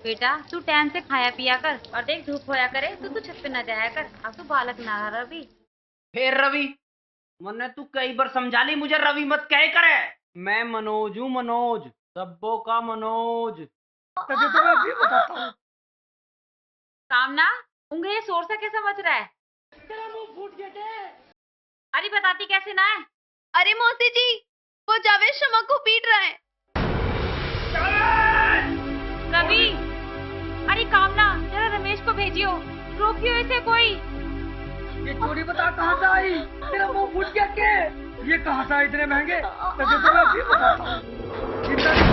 बेटा तू टाइम से खाया पिया कर और देख धूप होया करे तो तू छत पे न जाया कर। अब तू बालक ना रहा रवि। फिर रवि मन्ने तू कई बार समझा ली मुझे रवि मत कहे करे। मैं मनोज हूँ, मनोज, सब्बो का मनोज। तुझे तो मैं अभी बताता हूँ। कामना उंगली शोर से कैसे बच रहा है? तेरा मुंह फूट गया क्या? अरे बताती कैसे ना है? अरे मौसी जी, वो जावेद शमा को पीट रहा है। रवि, अरे कामना जरा रमेश को भेजियो, रोकियो इसे कोई। ये चोरी बता कहाँ से आई? तेरा मुंह फूट गया क्या? ये कहाँ से आए इतने महंगे? तुझे तो मैं अभी बताता हूँ। चिंता नहीं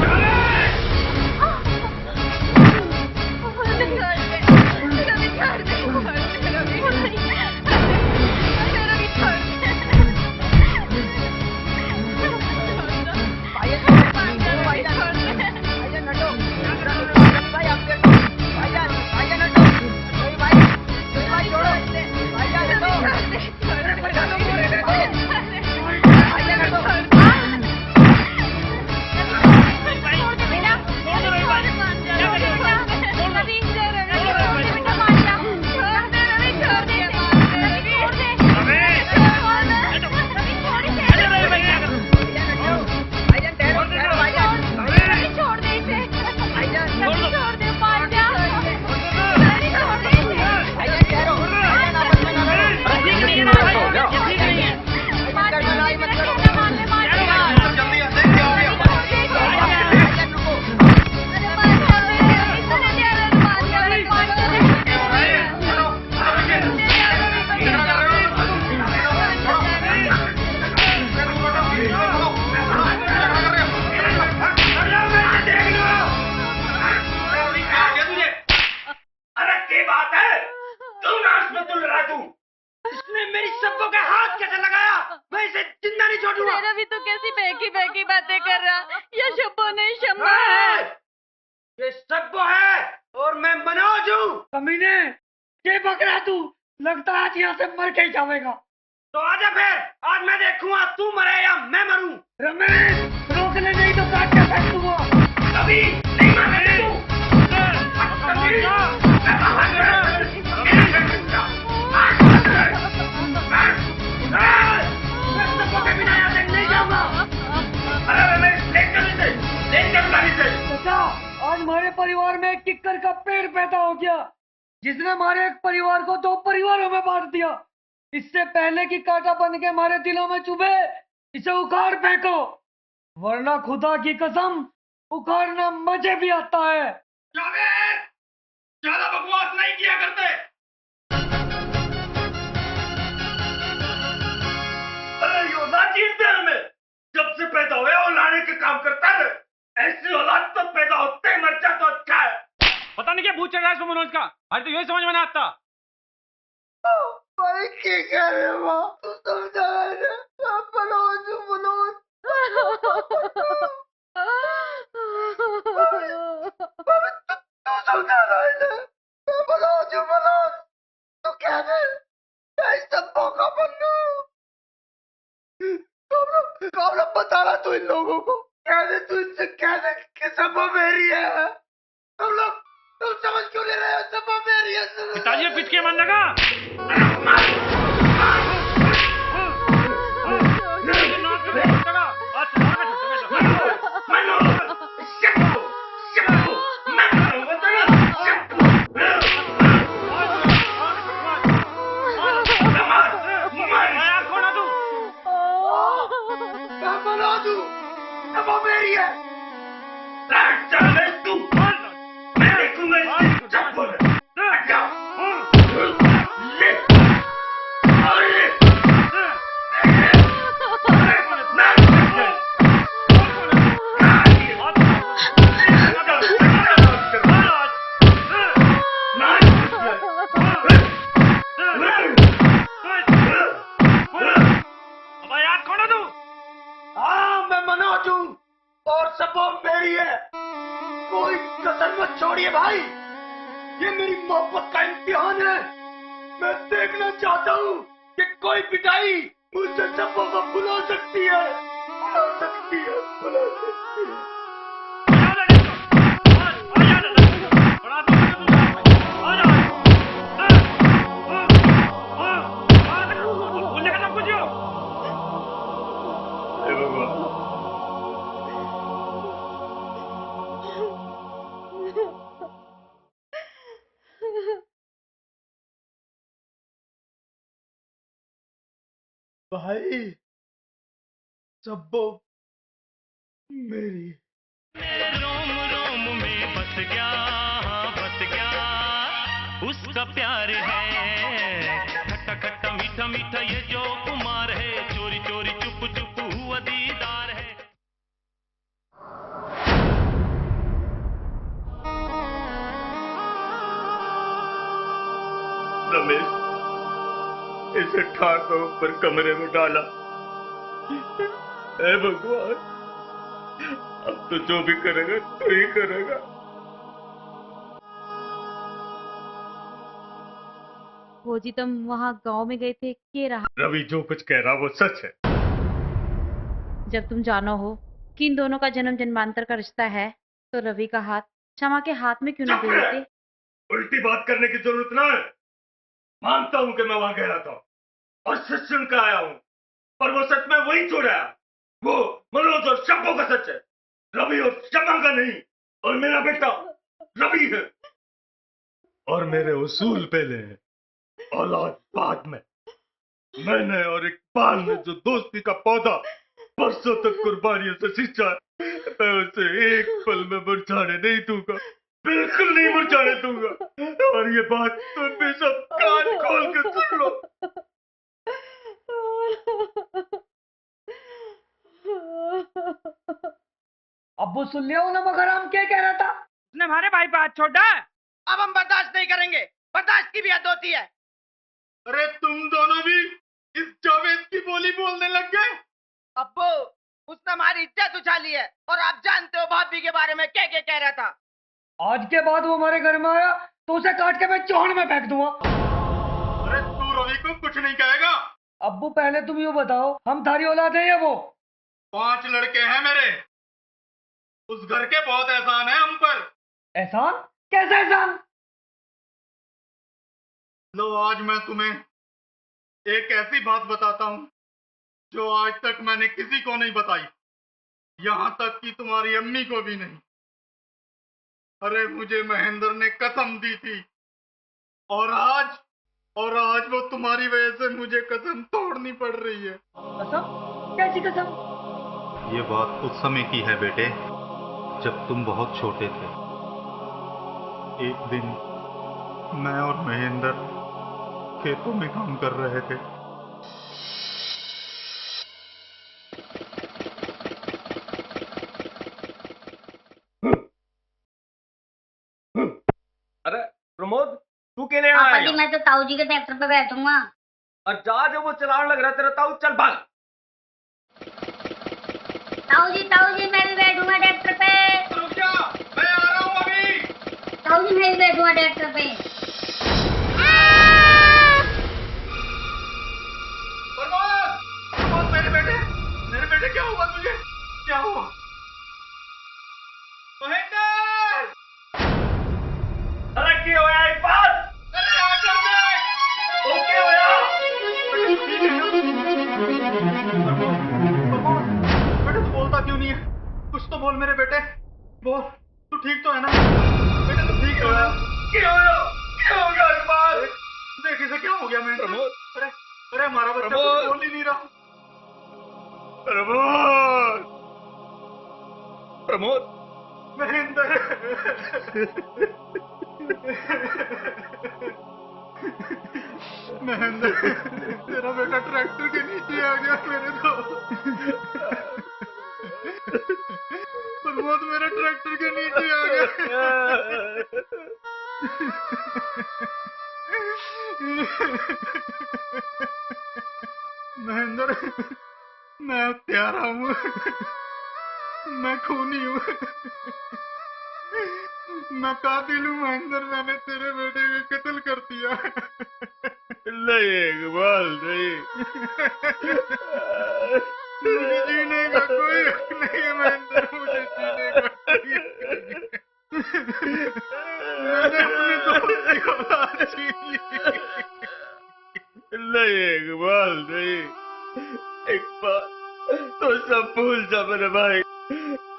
रवि तो कैसी बहकी बहकी बातें कर रहा। ये शब्बो नहीं शम्मा है। ये सब्बो है और मैं मनोज हूँ। कमीने, क्या बक रहा तू? लगता है आज यहाँ से मर के ही जाएगा। तो आजा फिर, आज मैं देखूंगा तू मरे या मैं मरूं। रमेश, रोक ले नहीं तो काट के फेंक दूंगा। कभी नहीं मानेगा तू। आज हमारे परिवार में एक किक्कर का पेड़ पैदा हो गया, जिसने हमारे एक परिवार को दो परिवारों में बांट दिया। इससे पहले कि कांटा बन के हमारे दिलों में चुभे, इसे उखाड़ फेंको, वरना खुदा की कसम उखाड़ना मजे भी आता है। ज्यादा बकवास नहीं किया करते। अरे ये औलाद जीते हमें, जब से पैदा हुए और लाने के काम करता है। ऐसी औलाद तो पैदा होते ही मर जाए तो अच्छा है। पता नहीं क्या भूत चढ़ रहा है इसको मनोज का। अरे तो यही समझ में ना आता। भाई क्या कह रहे हो? तू समझा रहे? मनोज, मनोज। तू समझा रहे? मनोज, मनोज। तू क्या है? सब मौका बनू। कौन बता रहा तू इन लोगों को? कहने तू इनसे कहने कि सब मेरी है। तुम समझ क्यों नहीं रहे हो? सब मेरी है। पिताजी पिट के मन लगा। छोड़िए भाई, ये मेरी मोहब्बत का इम्तिहान है। मैं देखना चाहता हूँ कि कोई पिटाई मुझसे सबों को बुला सकती है, बुला सकती है, बुला सकती है। भाई सब्बो मेरी रोम रोम में बस गया, बस गया उसका प्यार है। खट्टा खट्टा मीठा मीठा ये जो कुमार है, चोरी चोरी चुप चुप हुआ दीदार है। रमेश इसे ठाक ऊपर कमरे में डाला। हे भगवान, अब तो जो भी करेगा तो ही करेगा। भोजी तुम वहाँ गांव में गए थे, के रहा? रवि जो कुछ कह रहा वो सच है। जब तुम जानो हो कि इन दोनों का जन्म जन्मांतर का रिश्ता है, तो रवि का हाथ क्षमा के हाथ में क्यों न दे देते? उल्टी बात करने की जरूरत ना है। मानता हूं कि मैं वहां गया था और सच सुन कर आया हूं, पर वो सच में वही छोड़ा। वो मनोज और शब्बों का सच है, रवि और शम्मा का नहीं। और मेरा बेटा रवि है और मेरे उसूल पहले हैं, औलाद बाद में। मैंने और इकबाल ने जो दोस्ती का पौधा बरसों तक कुर्बानियों से सींचा है, मैं उसे एक पल में मुरझाने नहीं दूंगा, बिल्कुल नहीं मुरझाने दूंगा। और ये बात तुम भी सब कान खोल के सुन लो। अब्बू सुन लिया वो नमक हराम क्या कह रहा था? उसने हमारे भाई पे हाथ छोड़ा है। अब हम बर्दाश्त नहीं करेंगे, बर्दाश्त की भी हद होती है। अरे तुम दोनों भी इस जावेद की बोली बोलने लग गए। अब्बू, उसने हमारी इज्जत उछाली है और आप जानते हो भाभी के बारे में क्या क्या कह रहा था। आज के बाद वो हमारे घर में आया तो उसे काट के मैं चौहन में फेंक दूंगा। अरे तू रवि को कुछ नहीं कहेगा। अब्बू पहले तुम यूँ बताओ, हम थारी औलाद है या वो? 5 लड़के हैं मेरे, उस घर के बहुत एहसान है हम पर। एहसान? कैसा एहसान? लो आज मैं तुम्हें एक ऐसी बात बताता हूं जो आज तक मैंने किसी को नहीं बताई, यहां तक कि तुम्हारी अम्मी को भी नहीं। अरे मुझे महेंद्र ने कसम दी थी और आज वो तुम्हारी वजह से मुझे कसम तोड़नी पड़ रही है। कसम? कैसी कसम? ये बात उस समय की है बेटे, जब तुम बहुत छोटे थे। एक दिन मैं और महेंद्र खेतों में काम कर रहे थे। अरे प्रमोद, तू कहने पापा आया? जी मैं तो ताऊ जी के ट्रैक्टर पे बैठूंगा। और जा, जो वो चलाने लग रहा तेरा ताऊ, चल भाग। ताऊ जी मैं भी बैठूंगा ट्रैक्टर पे। रुक जा, मैं आ रहा हूं अभी। ताऊ जी मैं भी बैठूंगा ट्रैक्टर पे। प्रमोद, मेरे बेटे क्या हुआ तुझे? क्या हुआ? महेंद्र! अरे क्या होया इकबाल? अरे आकर देख! ओ क्या होया? बेटे तू बोलता क्यों नहीं है? कुछ तो बोल मेरे बेटे, बोल। तू ठीक तो है ना बेटे? तू ठीक है ना? क्या होया? क्या हो गया इकबाल? देख इसे क्या हो गया महेंद्र? प्रमोद! अरे हमारा बच्चा प्रमोद! कुछ बोल ही नहीं रहा। प्रमोद! प्रमोद! महेंद्र! महेंद्र, तेरा बेटा ट्रैक्टर के नीचे आ गया मेरे को। प्रमोद मेरे ट्रैक्टर के नीचे आ गया। महेंद्र, मैं हत्यारा हूँ, मैं खूनी हूँ, मैं कातिल हूँ महेंद्र। मैंने तेरे बेटे का कत्ल कर दिया। नहीं इकबाल नहीं, मुझे जीने का कोई हक नहीं है महेंद्र, मुझे जीने का कोई हक नहीं। मैंने अपने दोस्त की औलाद छीन ली। नहीं इकबाल नहीं, इकबाल तो सब भूल जा मेरे भाई।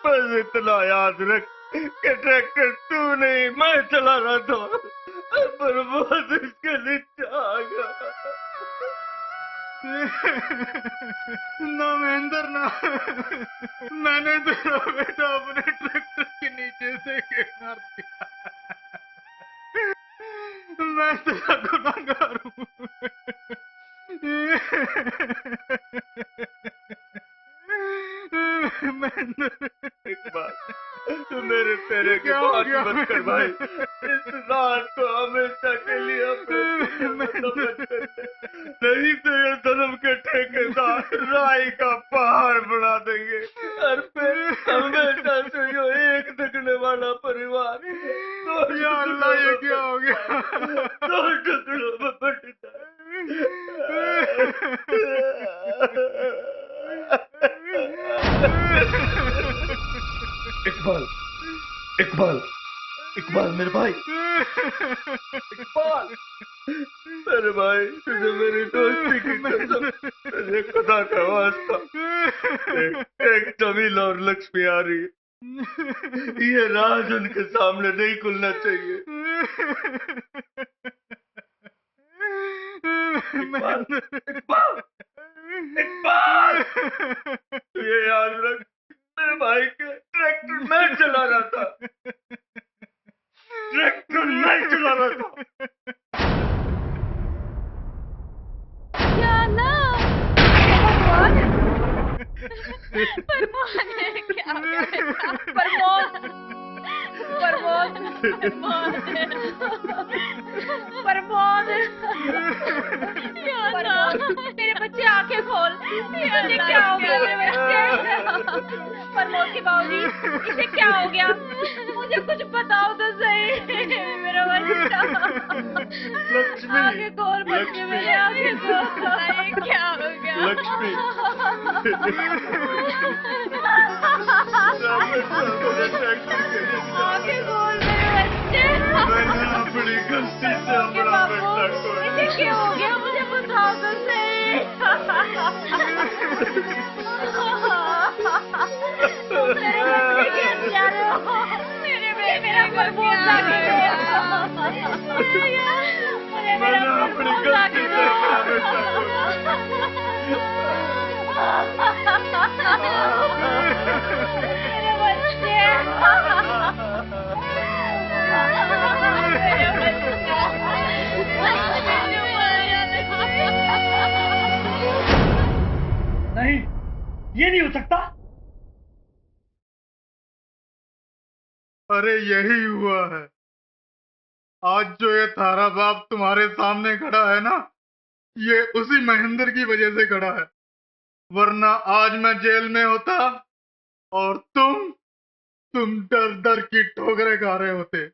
बस इतना याद रख कि ट्रैक्टर तू नहीं मैं चला रहा था, पर बहुत इसके नीचे आ गया। ना महेंद्र ना, मैंने तेरा बेटा अपने ट्रैक्टर के नीचे से गिरा दिया। मैं तेरा गुनाहगार हूँ। महेंद्र, इकबाल, तू मेरे पैरे की क्या हो बात गया? मत कर भाई। इस रात को हमेशा के लिए अपने मत कर दे। नहीं तो ये धर्म के ठेकेदार राई का पहाड़ बना देंगे और फिर हमेशा से जो एक दिखने वाला परिवार या अल्लाह, ये क्या हो गया? दो टुकड़ों में बट इकबाल, इकबाल, इकबाल मेरे भाई, इकबाल मेरे भाई, तुझे मेरी दोस्ती की कसम, तुझे खुदा का वास्ता, एक जमील और लक्ष्मी आ रही है। ये राज उनके सामने नहीं खुलना चाहिए। इकबाल, इकबाल, इकबाल, तू ये याद रख, मेरे भाई के ट्रैक्टर मैं चला रहा था, ट्रैक्टर मैं चला रहा था। क्या हो गया बेटा? प्रमोद, प्रमोद, प्रमोद, मेरे बच्चे आंखें खोल। ये क्या हो गया मेरे बच्चे? प्रमोद के बाबूजी, इसे क्या हो गया? मुझे कुछ बताओ तो सही मेरा बच्चा। लक्ष्मी, आंखें खोल बच्चे मेरे, आंखें खोल। क्या हो गया? लक्ष्मी, आंखें खोल मेरे बच्चे। मैंने अपनी गलती से अपना बेटा खो इसे क्या हो गया? मुझे बताओ तो सही। तुम मेरे बच्चे के प्यारे हो। मेरा प्रमोद लाके दो। मैंने अपनी गलती से अपना बेटा खो मेरे बच्चे, नहीं, ये नहीं हो सकता। अरे यही हुआ है। आज जो ये थारा बाप तुम्हारे सामने खड़ा है ना, ये उसी महेंद्र की वजह से खड़ा है। वरना आज मैं जेल में होता और तुम डर डर की ठोकरें खा रहे होते।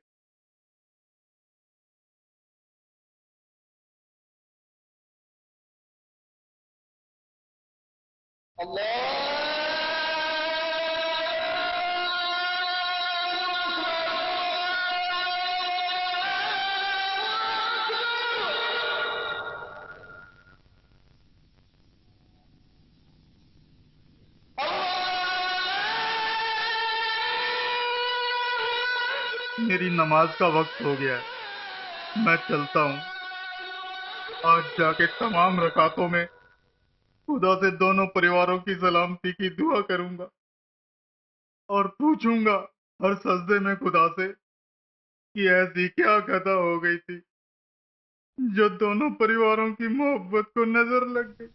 मेरी नमाज का वक्त हो गया है, मैं चलता हूँ। आज जाके तमाम रकातों में खुदा से दोनों परिवारों की सलामती की दुआ करूंगा और पूछूंगा हर सजदे में खुदा से कि ऐसी क्या खता हो गई थी जो दोनों परिवारों की मोहब्बत को नजर लग गई।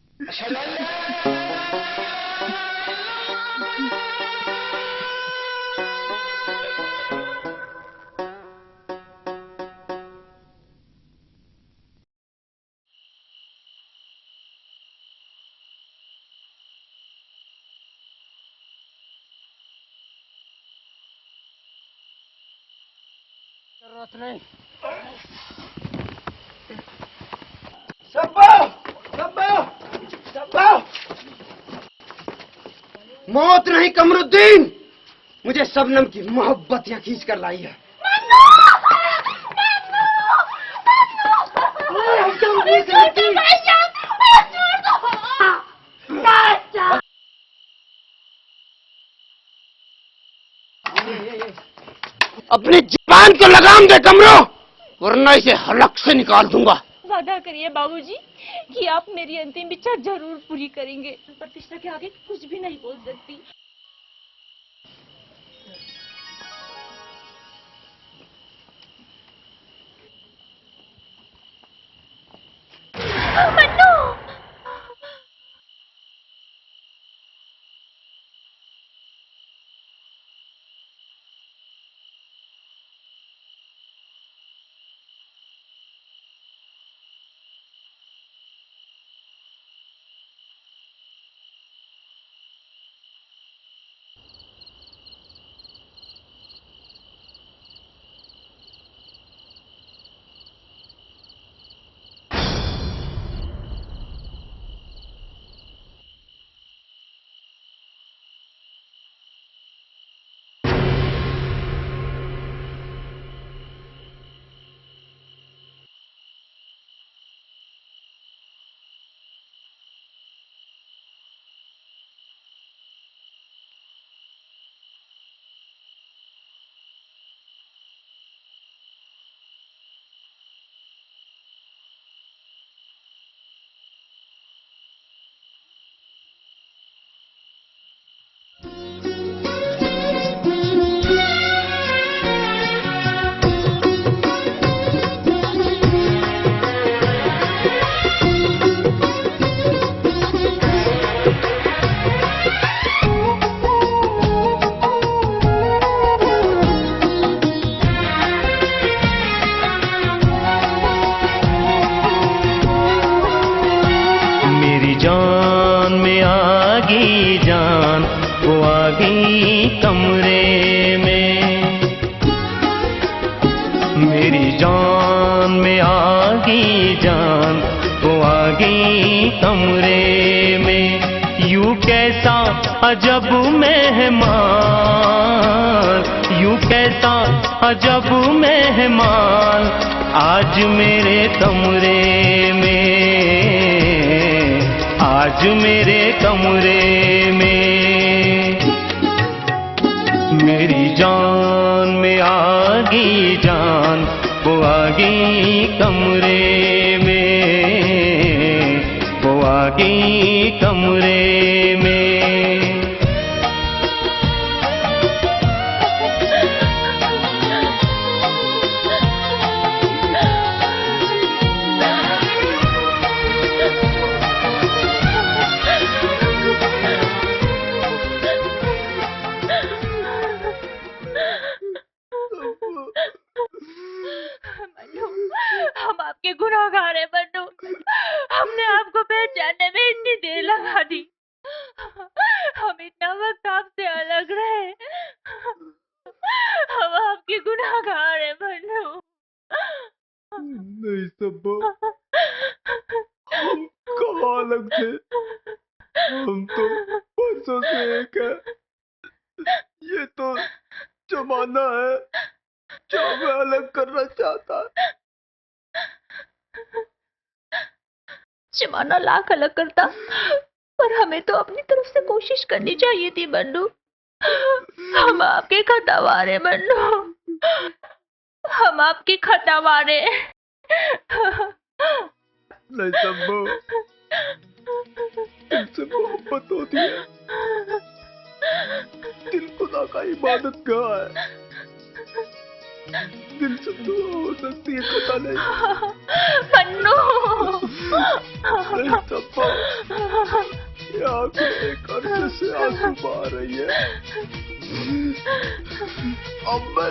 जरूरत नहीं। मौत नहीं कमरुद्दीन, मुझे शबनम की मोहब्बत यहाँ खींच कर लाई है। अपनी जुबान को लगाम दे कमरो, वरना इसे हलक से निकाल दूंगा। वादा करिए बाबूजी कि आप मेरी अंतिम इच्छा जरूर पूरी करेंगे। प्रतिष्ठा के आगे कुछ भी नहीं बोल सकती। मन्नू! जान में आ गई जान, वो आ गई कमरे में। मेरी जान में आ गई जान, वो आ गई कमरे में। यूं कैसा अजब मेहमान, यूं कैसा अजब मेहमान आज मेरे कमरे में, आज मेरे कमरे में। मेरी जान में आ गई जान, वो आ गई कमरे में, वो आ गई कमरे में। हम आपके गुनाहगार हैं मन्नू। हमने आपको पहचानने में इतनी देर लगा दी। हम इतना वक्त आपसे अलग रहे। हम आपके गुनाहगार हैं मन्नू। नहीं सब्बो, हम कहाँ अलग थे? हम तो परसों से एक है। ये तो जमाना है जो हमें अलग करना चाहता है। जमाना लाख अलग करता, पर हमें तो अपनी तरफ से कोशिश करनी चाहिए थी मन्नू। हम आपके खतावार हैं मन्नू, हम आपके खतावार हैं। नहीं सब्बो, दिल से मोहब्बत होती है, दिल खुदा का इबादत गाह है। दिल से दुआ हो सकती है, पता नहीं। मन्नू नहीं सब्बो, ये आंखें एक अर्ज से आंसू बहा रही है। अब मैं